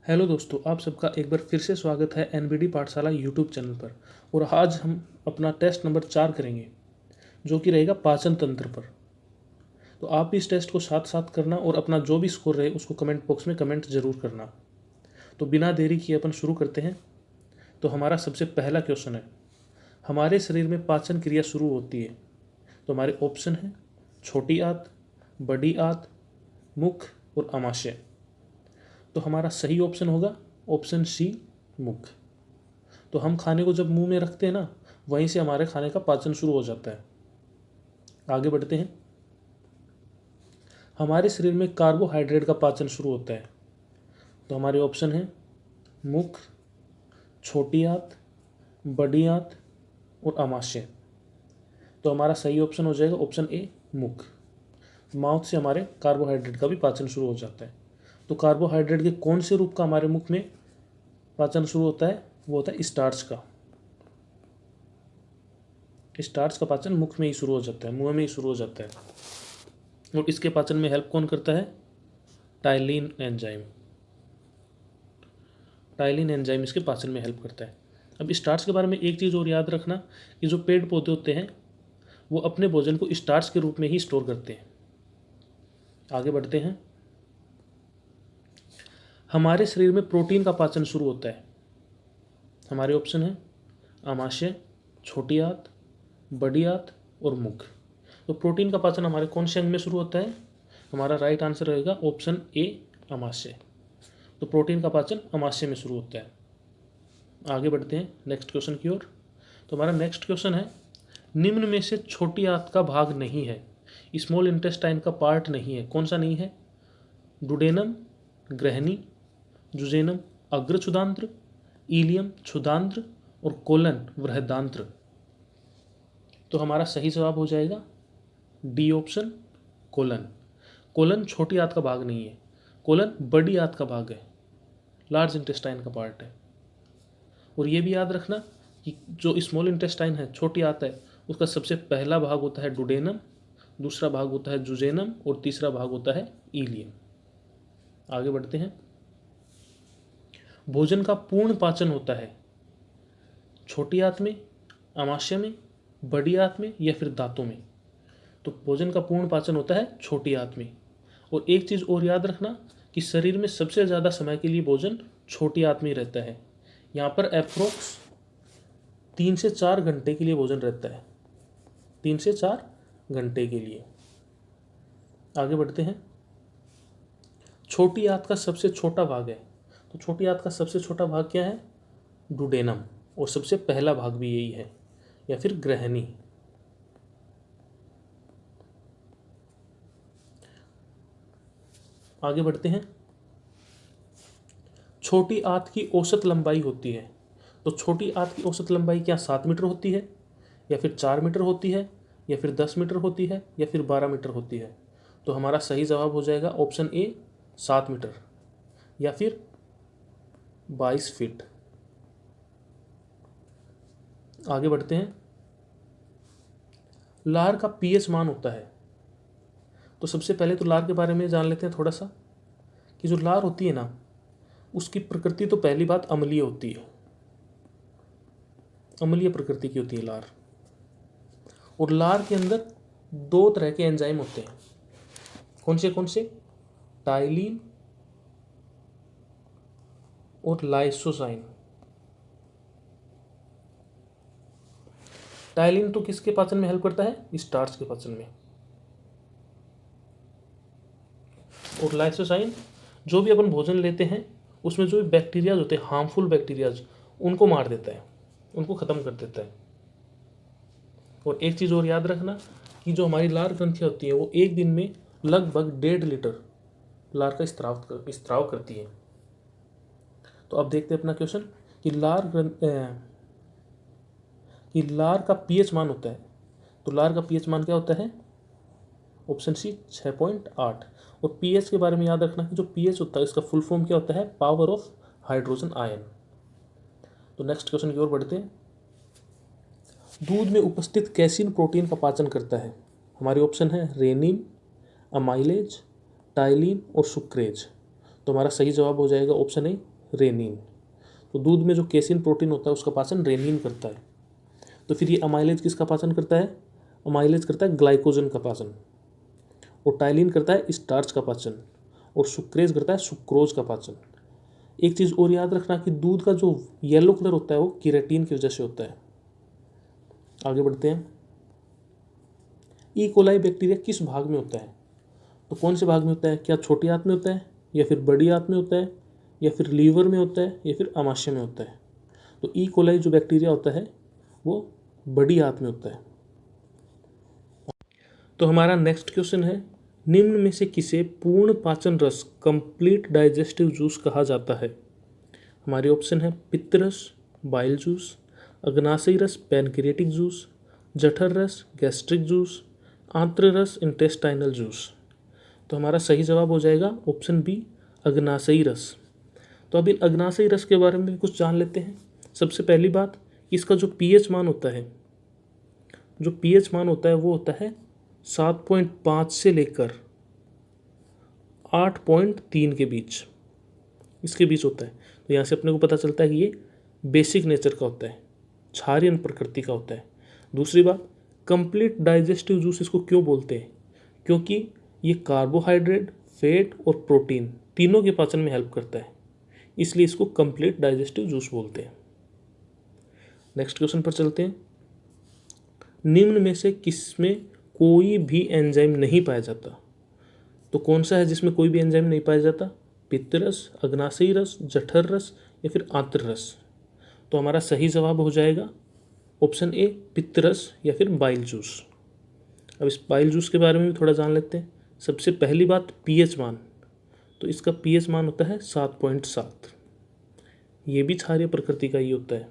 Hello दोस्तों, आप सबका एक बार फिर से स्वागत है एनबीडी पाठशाला यूट्यूब चैनल पर। और आज हम अपना टेस्ट नंबर 4 करेंगे, जो कि रहेगा पाचन तंत्र पर। तो आप भी इस टेस्ट को साथ साथ करना और अपना जो भी स्कोर रहे उसको कमेंट बॉक्स में कमेंट जरूर करना। तो बिना देरी किए अपन शुरू करते हैं। तो हमारा सबसे पहला क्वेश्चन है, हमारे शरीर में पाचन क्रिया शुरू होती है। तो हमारे ऑप्शन है छोटी आंत, बड़ी आंत, मुख और आमाशय। तो हमारा सही ऑप्शन होगा ऑप्शन सी, मुख। तो हम खाने को जब मुंह में रखते हैं ना, वहीं से हमारे खाने का पाचन शुरू हो जाता है। आगे बढ़ते हैं। हमारे शरीर में कार्बोहाइड्रेट का पाचन शुरू होता है। तो हमारे ऑप्शन है मुख, छोटी आंत, बड़ी आंत और आमाशय। तो हमारा सही ऑप्शन हो जाएगा ऑप्शन ए, मुख। माउथ से हमारे कार्बोहाइड्रेट का भी पाचन शुरू हो जाता है। तो कार्बोहाइड्रेट के कौन से रूप का हमारे मुख में पाचन शुरू होता है? वो होता है स्टार्च का। स्टार्च का पाचन मुख में ही शुरू हो जाता है, मुंह में ही शुरू हो जाता है। और इसके पाचन में हेल्प कौन करता है? Ptyalin enzyme. टाइलिन एंजाइम इसके पाचन में हेल्प करता है। अब स्टार्च के बारे में एक चीज़ और याद रखना कि जो पेड़ पौधे होते हैं वो अपने भोजन को स्टार्च के रूप में ही स्टोर करते हैं। आगे बढ़ते हैं। हमारे शरीर में प्रोटीन का पाचन शुरू होता है। हमारे ऑप्शन है आमाशय, छोटी आंत, बड़ी आंत और मुख। तो प्रोटीन का पाचन हमारे कौन से अंग में शुरू होता है? हमारा राइट आंसर रहेगा ऑप्शन ए, आमाशय। तो प्रोटीन का पाचन आमाशय में शुरू होता है। आगे बढ़ते हैं नेक्स्ट क्वेश्चन की ओर। तो हमारा नेक्स्ट क्वेश्चन है, निम्न में से छोटी आंत का भाग नहीं है, स्मॉल इंटेस्टाइन का पार्ट नहीं है, कौन सा नहीं है? डुडेनम, ग्रहणी, जुजेनम अग्र क्षुदांत्र, इलियम क्षुदांत्र और कोलन बृहदांत्र। तो हमारा सही जवाब हो जाएगा डी ऑप्शन, कोलन। कोलन छोटी आंत का भाग नहीं है, कोलन बड़ी आंत का भाग है, लार्ज इंटेस्टाइन का पार्ट है। और ये भी याद रखना कि जो स्मॉल इंटेस्टाइन है, छोटी आंत है, उसका सबसे पहला भाग होता है डुडेनम, दूसरा भाग होता है जुजेनम और तीसरा भाग होता है इलियम। आगे बढ़ते हैं। भोजन का पूर्ण पाचन होता है छोटी आंत में, आमाशय में, बड़ी आंत में या फिर दांतों में? तो भोजन का पूर्ण पाचन होता है छोटी आंत में। और एक चीज़ और याद रखना कि शरीर में सबसे ज़्यादा समय के लिए भोजन छोटी आंत में ही रहता है। यहाँ पर अप्रोक्स 3 से 4 घंटे के लिए भोजन रहता है, 3 से 4 घंटे के लिए। आगे बढ़ते हैं। छोटी आंत का सबसे छोटा भाग है। तो छोटी आंत का सबसे छोटा भाग क्या है? डुडेनम। और सबसे पहला भाग भी यही है, या फिर ग्रहणी। आगे बढ़ते हैं। छोटी आंत की औसत लंबाई होती है। तो छोटी आंत की औसत लंबाई क्या 7 मीटर होती है, या फिर 4 मीटर होती है, या फिर 10 मीटर होती है, या फिर 12 मीटर होती है? तो हमारा सही जवाब हो जाएगा ऑप्शन ए, 7 मीटर या फिर 22 फीट। आगे बढ़ते हैं। लार का पीएच मान होता है। तो सबसे पहले तो लार के बारे में जान लेते हैं थोड़ा सा, कि जो लार होती है ना, उसकी प्रकृति तो पहली बात अम्लीय होती है, अम्लीय प्रकृति की होती है लार। और लार के अंदर 2 तरह के एंजाइम होते हैं। कौन से? टाइलिन और लाइसोजाइम। टाइलिन तो किसके पाचन में हेल्प करता है? स्टार्च के पाचन में। और लाइसोजाइम जो भी अपन भोजन लेते हैं उसमें जो बैक्टीरियाज होते हैं, हार्मफुल बैक्टीरियाज, उनको मार देता है, उनको खत्म कर देता है। और एक चीज़ और याद रखना कि जो हमारी लार ग्रंथियाँ होती हैं वो एक दिन में लगभग 1.5 लीटर लार का स्त्राव करती है। तो अब देखते हैं अपना क्वेश्चन कि लार का पीएच मान होता है। तो लार का पीएच मान क्या होता है? Option C, 6.8। और पीएच के बारे में याद रखना कि जो पीएच होता है इसका फुल फॉर्म क्या होता है? Power of hydrogen ion. तो नेक्स्ट क्वेश्चन की ओर बढ़ते हैं। दूध में उपस्थित कैसीन प्रोटीन का पाचन करता है। हमारे ऑप्शन है रेनिन, अमाइलेज, टाइलिन और सुक्रेज। तो हमारा सही जवाब हो जाएगा ऑप्शन ए, रेनिन। तो दूध में जो केसिन प्रोटीन होता है उसका पाचन रेनिन करता है। तो फिर ये अमाइलेज किसका पाचन करता है? अमाइलेज करता है ग्लाइकोजन का पाचन, और टाइलिन करता है स्टार्च का पाचन, और सुक्रेज करता है सुक्रोज का पाचन। एक चीज़ और याद रखना कि दूध का जो येलो कलर होता है वो केराटिन की वजह से होता है। आगे बढ़ते हैं। ई कोलाई बैक्टीरिया किस भाग में होता है? तो कौन से भाग में होता है? क्या छोटी आंत में होता है, या फिर बड़ी आंत में होता है, या फिर लीवर में होता है, या फिर आमाशय में होता है? तो ई कोलाई जो बैक्टीरिया होता है वो बड़ी आंत में होता है। तो हमारा नेक्स्ट क्वेश्चन है, निम्न में से किसे पूर्ण पाचन रस कंप्लीट डाइजेस्टिव जूस कहा जाता है? हमारे ऑप्शन है पित्त रस बाइल जूस, अग्नाशयी रस पैनक्रियाटिक जूस, जठर रस गैस्ट्रिक जूस, आंत्र रस इंटेस्टाइनल जूस। तो हमारा सही जवाब हो जाएगा ऑप्शन बी अग्नाशयी रस। तो अब इन अग्नाशयी रस के बारे में भी कुछ जान लेते हैं। सबसे पहली बात, इसका जो पीएच मान होता है, जो पीएच मान होता है वो होता है 7.5 से लेकर 8.3 के बीच, इसके बीच होता है। तो यहाँ से अपने को पता चलता है कि ये बेसिक नेचर का होता है, क्षारीय प्रकृति का होता है। दूसरी बात, कंप्लीट डाइजेस्टिव जूस इसको क्यों बोलते हैं? क्योंकि ये कार्बोहाइड्रेट, फैट और प्रोटीन तीनों के पाचन में हेल्प करता है, इसलिए इसको कंप्लीट डाइजेस्टिव जूस बोलते हैं। नेक्स्ट क्वेश्चन पर चलते हैं। निम्न में से किसमें कोई भी एंजाइम नहीं पाया जाता? तो कौन सा है जिसमें कोई भी एंजाइम नहीं पाया जाता? पित्त रस, अग्नाशयी रस, जठर रस या फिर आंत्र रस। तो हमारा सही जवाब हो जाएगा ऑप्शन ए पित्त रस या फिर बाइल जूस। अब इस बाइल जूस के बारे में भी थोड़ा जान लेते हैं। सबसे पहली बात पीएच मान, तो इसका पीएच मान होता है 7.7, ये भी क्षारीय प्रकृति का ही होता है।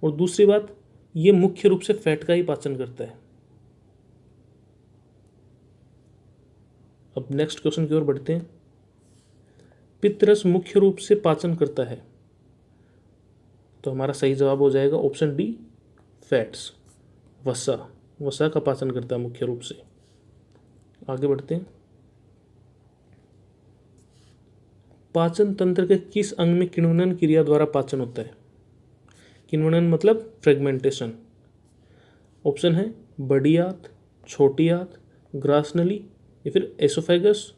और दूसरी बात, ये मुख्य रूप से फैट का ही पाचन करता है। अब नेक्स्ट क्वेश्चन की ओर बढ़ते हैं। पित्त रस मुख्य रूप से पाचन करता है, तो हमारा सही जवाब हो जाएगा ऑप्शन डी फैट्स, वसा का पाचन करता है मुख्य रूप से। आगे बढ़ते हैं। पाचन तंत्र के किस अंग में किण्वनन क्रिया द्वारा पाचन होता है? किण्वनन मतलब फ्रेगमेंटेशन। ऑप्शन है बड़ी आंत, छोटी आंत, ग्रासनली या फिर एसोफेगस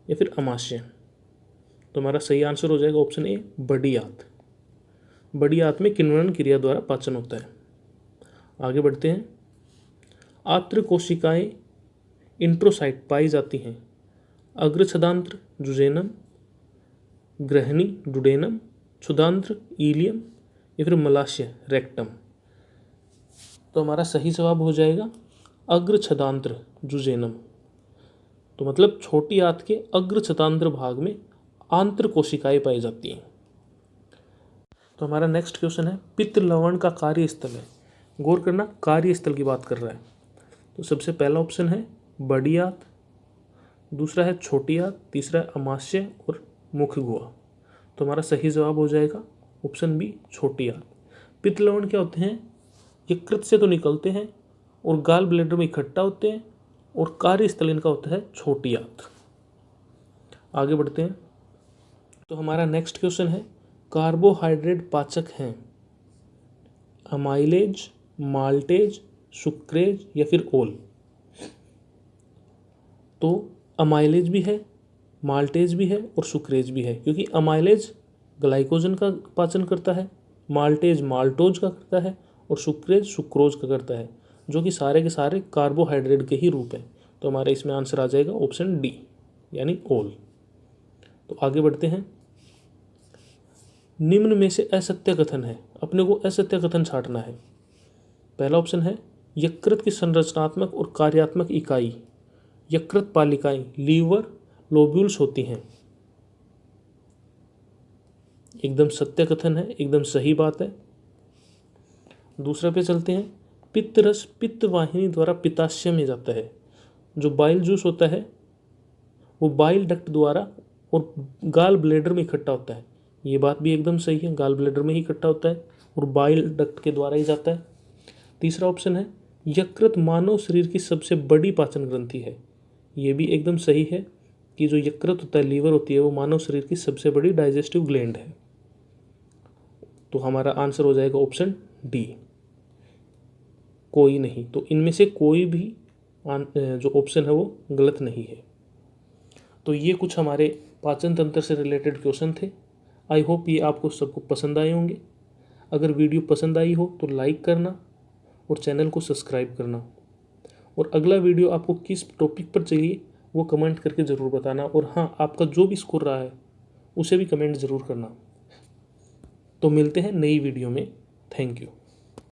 या फिर अमाशय। तो हमारा सही आंसर हो जाएगा ऑप्शन ए बड़ी आंत। बड़ी आंत में किण्वनन क्रिया द्वारा पाचन होता है। आगे बढ़ते हैं। आंत्र कोशिकाएं इंट्रोसाइट पाई जाती हैं अग्रछदांत्र जुजेनम, ग्रहणी डुडेनम, क्षुदांत्र इलियम या फिर मलाशय रेक्टम। तो हमारा सही जवाब हो जाएगा अग्रछदांत्र जुजेनम। तो मतलब छोटी आंत के अग्रछदांत्र भाग में आंत्र कोशिकाएं पाई जाती हैं। तो हमारा नेक्स्ट क्वेश्चन है, पित्त लवण का कार्यस्थल है। गौर करना, कार्यस्थल की बात कर रहा है। तो सबसे पहला ऑप्शन है बड़ी आंत, दूसरा है छोटी आंत, तीसरा है अमाशय और मुख गुहा। तो हमारा सही जवाब हो जाएगा ऑप्शन बी छोटी आंत। पित्त लवण क्या होते हैं? यकृत से तो निकलते हैं और गाल ब्लैडर में इकट्ठा होते हैं, और कार्यस्थल इनका होता है छोटी आंत। आगे बढ़ते हैं। तो हमारा नेक्स्ट क्वेश्चन है, कार्बोहाइड्रेट पाचक हैं अमाइलेज, माल्टेज, सुक्रेज या फिर ओल। तो अमाइलेज भी है, माल्टेज भी है और सुक्रेज भी है, क्योंकि अमाइलेज ग्लाइकोजन का पाचन करता है, माल्टेज माल्टोज का करता है और सुक्रेज सुक्रोज का करता है, जो कि सारे के सारे कार्बोहाइड्रेट के ही रूप हैं। तो हमारे इसमें आंसर आ जाएगा ऑप्शन डी यानी ओल। तो आगे बढ़ते हैं। निम्न में से असत्य कथन है, अपने को असत्य कथन छांटना है। पहला ऑप्शन है यकृत की संरचनात्मक और कार्यात्मक इकाई यकृत पालिकाएं लीवर लोब्यूल्स होती हैं। एकदम सत्य कथन है, एकदम सही बात है। दूसरा पे चलते हैं। पित्त रस पित्त वाहिनी द्वारा पित्ताशय में जाता है। जो बाइल जूस होता है वो बाइल डक्ट द्वारा और गाल ब्लैडर में इकट्ठा होता है। ये बात भी एकदम सही है, गाल ब्लैडर में ही इकट्ठा होता है और बाइल डक्ट के द्वारा ही जाता है। तीसरा ऑप्शन है यकृत मानव शरीर की सबसे बड़ी पाचन ग्रंथि है। ये भी एकदम सही है। कि जो यकृत होता है, लीवर होती है, वो मानव शरीर की सबसे बड़ी डाइजेस्टिव ग्लैंड है। तो हमारा आंसर हो जाएगा ऑप्शन डी, कोई नहीं। तो इनमें से कोई भी जो ऑप्शन है वो गलत नहीं है। तो ये कुछ हमारे पाचन तंत्र से रिलेटेड क्वेश्चन थे। आई होप ये आपको सबको पसंद आए होंगे। अगर वीडियो पसंद आई हो तो लाइक करना और चैनल को सब्सक्राइब करना। और अगला वीडियो आपको किस टॉपिक पर चाहिए वो कमेंट करके ज़रूर बताना। और हाँ, आपका जो भी स्कोर रहा है उसे भी कमेंट ज़रूर करना। तो मिलते हैं नई वीडियो में। Thank you.